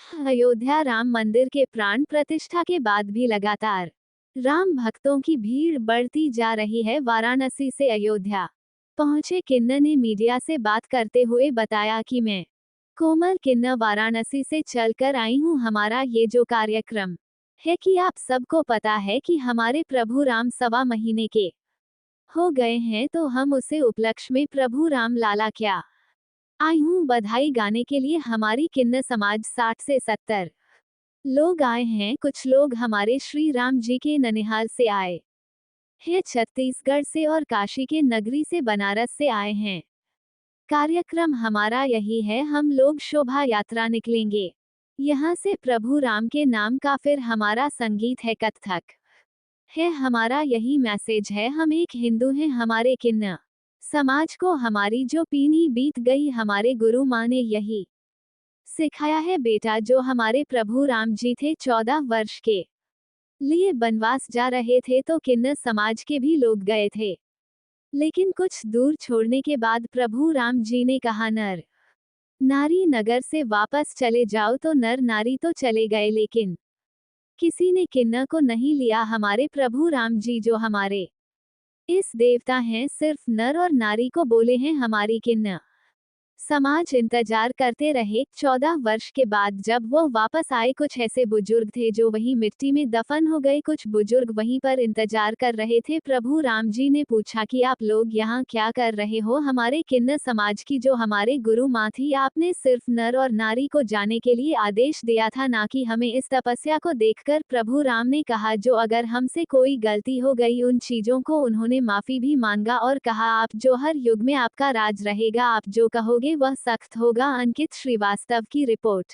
अयोध्या राम मंदिर के प्राण प्रतिष्ठा के बाद भी लगातार राम भक्तों की भीड़ बढ़ती जा रही है। वाराणसी से अयोध्या पहुंचे किन्नर ने मीडिया से बात करते हुए बताया कि मैं कोमल किन्नर वाराणसी से चलकर आई हूं। हमारा ये जो कार्यक्रम है कि आप सबको पता है कि हमारे प्रभु राम 1.25 महीने के हो गए हैं, तो हम उसे उपलक्ष्य में प्रभु राम लाला क्या आई हूँ बधाई गाने के लिए। हमारी किन्नर समाज 60 से 70 लोग आए हैं। कुछ लोग हमारे श्री राम जी के ननिहाल से आए हैं, छत्तीसगढ़ से और काशी के नगरी से, बनारस से आए हैं। कार्यक्रम हमारा यही है, हम लोग शोभा यात्रा निकलेंगे यहाँ से प्रभु राम के नाम का। फिर हमारा संगीत है, कथक है, हमारा यही मैसेज है। हम एक हिंदू हैं। हमारे किन्नर समाज को हमारी जो पीढ़ी बीत गई, हमारे गुरु माँ ने यही सिखाया है बेटा। जो हमारे प्रभु राम जी थे 14 वर्ष के लिए बनवास जा रहे थे, तो किन्नर समाज के भी लोग गए थे, लेकिन कुछ दूर छोड़ने के बाद प्रभु राम जी ने कहा नर नारी नगर से वापस चले जाओ, तो नर नारी तो चले गए, लेकिन किसी ने किन्नर को नहीं लिया। हमारे प्रभु राम जी जो हमारे इस देवता हैं, सिर्फ नर और नारी को बोले हैं। हमारी किन्नर समाज इंतजार करते रहे। 14 वर्ष के बाद जब वो वापस आए, कुछ ऐसे बुजुर्ग थे जो वहीं मिट्टी में दफन हो गए। कुछ बुजुर्ग वहीं पर इंतजार कर रहे थे। प्रभु राम जी ने पूछा कि आप लोग यहाँ क्या कर रहे हो। हमारे किन्नर समाज की जो हमारे गुरु माँ थी, आपने सिर्फ नर और नारी को जाने के लिए आदेश दिया था, ना कि हमें। इस तपस्या को देखकर प्रभु राम ने कहा, जो अगर हमसे कोई गलती हो गई, उन चीजों को उन्होंने माफी भी मांगा और कहा, आप जो हर युग में आपका राज रहेगा, आप जो कहोगे वह सख्त होगा। अंकित श्रीवास्तव की रिपोर्ट।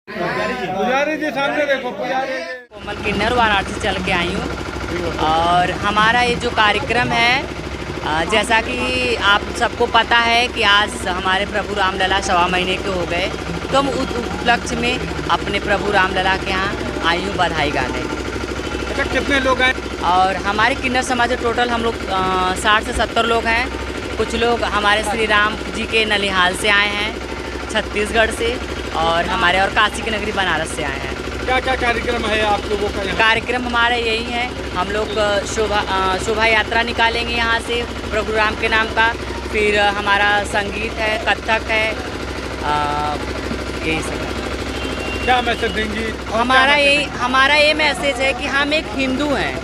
पुजारी जी सामने देखो, पुजारी कोमल किन्नर वाराणसी चल के आई हूँ। और हमारा ये जो कार्यक्रम है, जैसा कि आप सबको पता है कि आज हमारे प्रभु रामलला 1.25 महीने के हो गए, तो हम उस उपलक्ष्य में अपने प्रभु रामलला के यहाँ आई हूँ बधाई गाने। अच्छा, कितने लोग आए? और हमारे किन्नर समाज में टोटल हम लोग 60 से 70 लोग हैं। कुछ लोग हमारे श्री राम जी के ननिहाल से आए हैं, छत्तीसगढ़ से, और हमारे और काशी की नगरी बनारस से आए हैं। क्या क्या कार्यक्रम है आप लोगों का यहाँ? कार्यक्रम हमारा यही है, हम लोग शोभा यात्रा निकालेंगे यहाँ से प्रभु राम के नाम का। फिर हमारा संगीत है, कथक है, यही सब। क्या मैसेज देंगी? हमारा ये मैसेज है कि हम एक हिंदू हैं,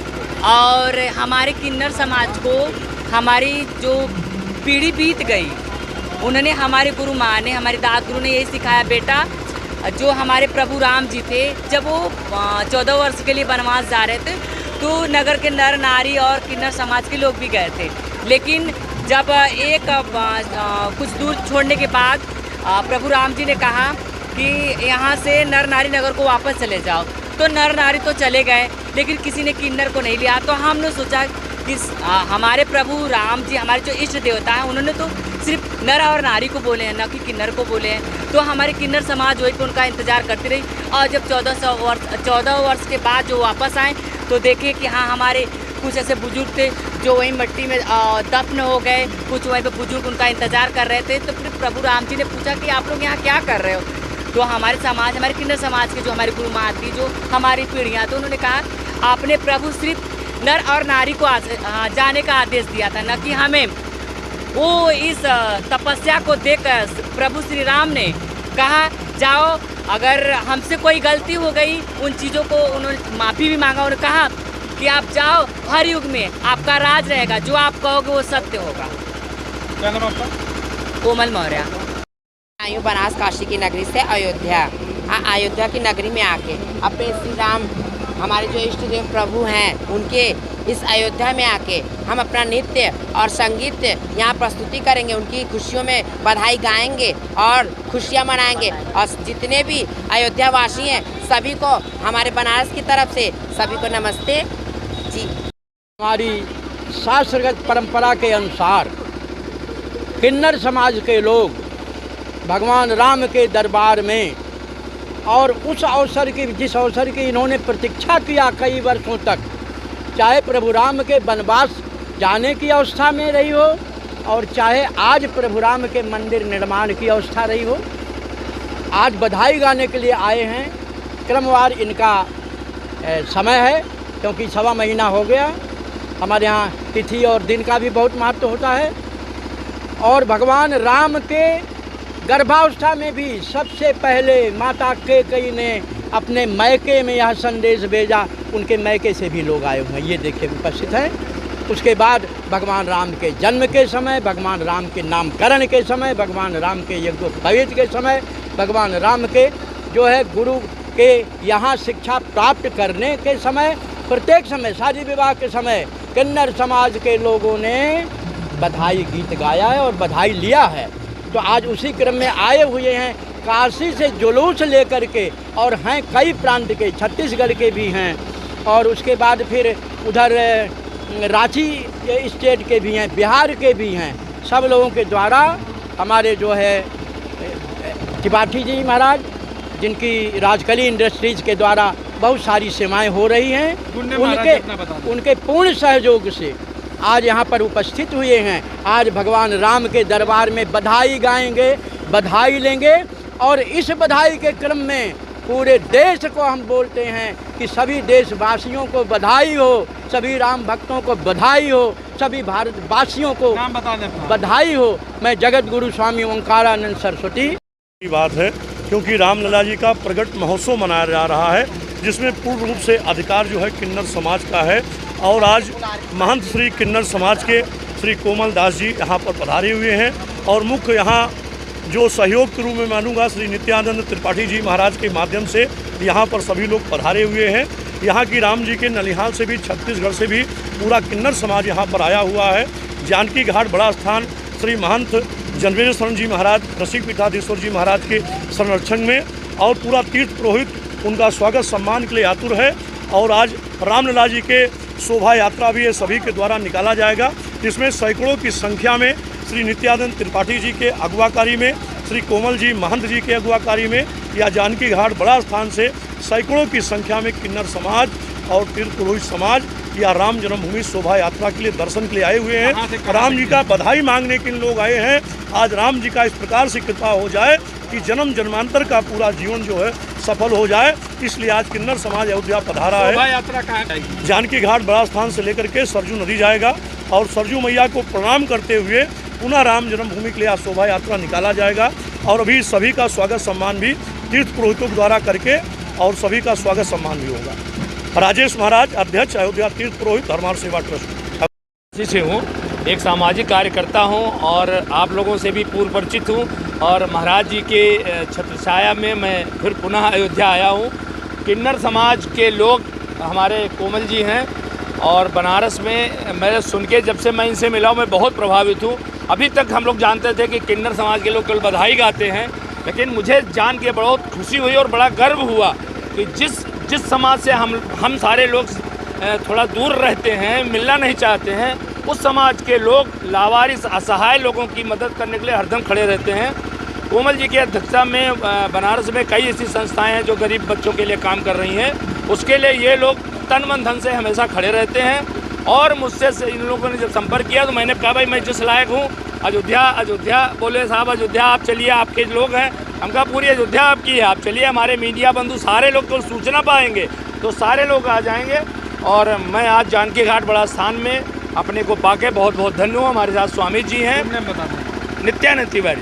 और हमारे किन्नर समाज को हमारी जो पीढ़ी बीत गई, उन्होंने, हमारे गुरु माँ ने, हमारे दादा गुरु ने यही सिखाया बेटा। जो हमारे प्रभु राम जी थे, जब वो 14 वर्ष के लिए बनवास जा रहे थे, तो नगर के नर नारी और किन्नर समाज के लोग भी गए थे। लेकिन जब कुछ दूर छोड़ने के बाद प्रभु राम जी ने कहा कि यहाँ से नर नारी नगर को वापस चले जाओ, तो नर नारी तो चले गए, लेकिन किसी ने किन्नर को नहीं लिया। तो हमने सोचा कि हमारे प्रभु राम जी, हमारे जो इष्ट देवता हैं, उन्होंने तो सिर्फ नर और नारी को बोले हैं, न कि किन्नर को बोले हैं। तो हमारे किन्नर समाज वही पे उनका इंतजार करती रही। और जब 14 वर्ष के बाद जो वापस आए, तो देखे कि हाँ, हमारे कुछ ऐसे बुजुर्ग थे जो वहीं मिट्टी में दफन हो गए। कुछ वहीं पे बुजुर्ग उनका इंतजार कर रहे थे। तो फिर प्रभु राम जी ने पूछा कि आप लोग यहाँ क्या कर रहे हो। तो हमारे समाज, हमारे किन्नर समाज के जो हमारी गुरु माँ थी, जो हमारी पीढ़ियाँ, तो उन्होंने कहा, आपने प्रभु सिर्फ नर और नारी को जाने का आदेश दिया था, न कि हमें। वो इस तपस्या को देखकर प्रभु श्री राम ने कहा, जाओ, अगर हमसे कोई गलती हो गई, उन चीज़ों को उन्होंने माफ़ी भी मांगा। उन्होंने कहा कि आप जाओ, हर युग में आपका राज रहेगा, जो आप कहोगे वो सत्य होगा। क्या नाम आपका? कोमल मौर्य। आई हूँ बनारस काशी की नगरी से अयोध्या। अयोध्या की नगरी में आके अपने श्री राम, हमारे जो इष्ट देव प्रभु हैं, उनके इस अयोध्या में आके हम अपना नृत्य और संगीत यहाँ प्रस्तुति करेंगे। उनकी खुशियों में बधाई गाएंगे और खुशियाँ मनाएंगे। और जितने भी अयोध्या वासी हैं, सभी को हमारे बनारस की तरफ से सभी को नमस्ते जी। हमारी शास्त्रगत परंपरा के अनुसार किन्नर समाज के लोग भगवान राम के दरबार में, और उस अवसर की, जिस अवसर की इन्होंने प्रतीक्षा किया कई वर्षों तक, चाहे प्रभु राम के वनवास जाने की अवस्था में रही हो, और चाहे आज प्रभु राम के मंदिर निर्माण की अवस्था रही हो, आज बधाई गाने के लिए आए हैं। क्रमवार इनका समय है, क्योंकि 1.25 महीना हो गया। हमारे यहाँ तिथि और दिन का भी बहुत महत्व होता है। और भगवान राम के गर्भावस्था में भी सबसे पहले माता कैकेयी ने अपने मैके में यह संदेश भेजा। उनके मैके से भी लोग आए हुए हैं, ये देखिए उपस्थित हैं। उसके बाद भगवान राम के जन्म के समय, भगवान राम के नामकरण के समय, भगवान राम के यज्ञोपवीत के समय, भगवान राम के जो है गुरु के यहाँ शिक्षा प्राप्त करने के समय, प्रत्येक समय, शादी विवाह के समय किन्नर समाज के लोगों ने बधाई गीत गाया है और बधाई लिया है। तो आज उसी क्रम में आए हुए हैं। काशी से जुलूस लेकर के, और हैं कई प्रांत के, छत्तीसगढ़ के भी हैं, और उसके बाद फिर उधर रांची स्टेट के भी हैं, बिहार के भी हैं। सब लोगों के द्वारा हमारे जो है त्रिपाठी जी महाराज, जिनकी राजकली इंडस्ट्रीज के द्वारा बहुत सारी सेवाएं हो रही हैं, उनके पूर्ण सहयोग से आज यहाँ पर उपस्थित हुए हैं। आज भगवान राम के दरबार में बधाई गाएंगे, बधाई लेंगे, और इस बधाई के क्रम में पूरे देश को हम बोलते हैं कि सभी देशवासियों को बधाई हो, सभी राम भक्तों को बधाई हो, सभी भारतवासियों को बधाई हो। मैं जगत गुरु स्वामी ओंकारानंद सरस्वती। की बात है, क्योंकि रामलला जी का प्रगट महोत्सव मनाया जा रहा है, जिसमें पूर्ण रूप से अधिकार जो है किन्नर समाज का है। और आज महंत श्री किन्नर समाज के श्री कोमल दास जी यहाँ पर पधारे हुए हैं, और मुख्य यहाँ जो सहयोग के रूप में मानूंगा श्री नित्यानंद त्रिपाठी जी महाराज के माध्यम से यहाँ पर सभी लोग पधारे हुए हैं। यहाँ की राम जी के नलिहाल से भी, छत्तीसगढ़ से भी पूरा किन्नर समाज यहाँ पर आया हुआ है। जानकी घाट बड़ा स्थान श्री महंत जन्मेजय शरण जी महाराज, रसिक पीठाधीश्वर जी महाराज के संरक्षण में, और पूरा तीर्थ पुरोहित उनका स्वागत सम्मान के लिए आतुर है। और आज रामलला जी के शोभा यात्रा भी ये सभी के द्वारा निकाला जाएगा, जिसमें सैकड़ों की संख्या में श्री नित्यानंद त्रिपाठी जी के अगुवाकारी में, श्री कोमल जी महंत जी के अगुवाकारी में, या जानकी घाट बड़ा स्थान से सैकड़ों की संख्या में किन्नर समाज और तीर्थ पुरोहित समाज या राम जन्मभूमि शोभा यात्रा के लिए, दर्शन के लिए आए हुए हैं। राम जी का बधाई मांगने के लिए लोग आए हैं। आज राम जी का इस प्रकार से कृपा हो जाए कि जन्म जन्मांतर का पूरा जीवन जो है सफल हो जाए, इसलिए आज किन्नर समाज अयोध्या पधारा है। यात्रा कहाँ जाएगी? जानकी घाट बड़ा स्थान से लेकर के सरजू नदी जाएगा, और सरजू मैया को प्रणाम करते हुए पुनः राम जन्मभूमि के लिए आज शोभा यात्रा निकाला जाएगा। और अभी सभी का स्वागत सम्मान भी तीर्थ पुरोहितों के द्वारा करके, और सभी का स्वागत सम्मान भी होगा। राजेश महाराज, अध्यक्ष अयोध्या तीर्थ पुरोहित धर्मार्थ सेवा ट्रस्ट से हूँ, एक सामाजिक कार्यकर्ता हूँ, और आप लोगों से भी पूर्व परिचित हूँ। और महाराज जी के छत्रछाया में मैं फिर पुनः अयोध्या आया हूँ। किन्नर समाज के लोग हमारे कोमल जी हैं, और बनारस में मैं सुन के, जब से मैं इनसे मिला हूँ, मैं बहुत प्रभावित हूँ। अभी तक हम लोग जानते थे कि किन्नर समाज के लोग केवल बधाई गाते हैं, लेकिन मुझे जान के बहुत खुशी हुई और बड़ा गर्व हुआ कि जिस समाज से हम सारे लोग थोड़ा दूर रहते हैं, मिलना नहीं चाहते हैं, उस समाज के लोग लावारिस असहाय लोगों की मदद करने के लिए हरदम खड़े रहते हैं। कोमल जी की अध्यक्षता में बनारस में कई ऐसी संस्थाएं हैं जो गरीब बच्चों के लिए काम कर रही हैं। उसके लिए ये लोग तन मन धन से हमेशा खड़े रहते हैं। और मुझसे इन लोगों ने जब संपर्क किया तो मैंने कहा, भाई मैं जिस लायक हूँ, अयोध्या बोले साहब अयोध्या आप चलिए, आपके लोग हैं। हम कहा पूरी अयोध्या आपकी है, आप चलिए। हमारे मीडिया बंधु सारे लोग तो सूचना पाएंगे तो सारे लोग आ जाएंगे। और मैं आज जानकी घाट बड़ा स्थान में अपने को पाके बहुत बहुत धन्य हूँ। हमारे साथ स्वामी जी हैं, नित्यानंद तिवारी।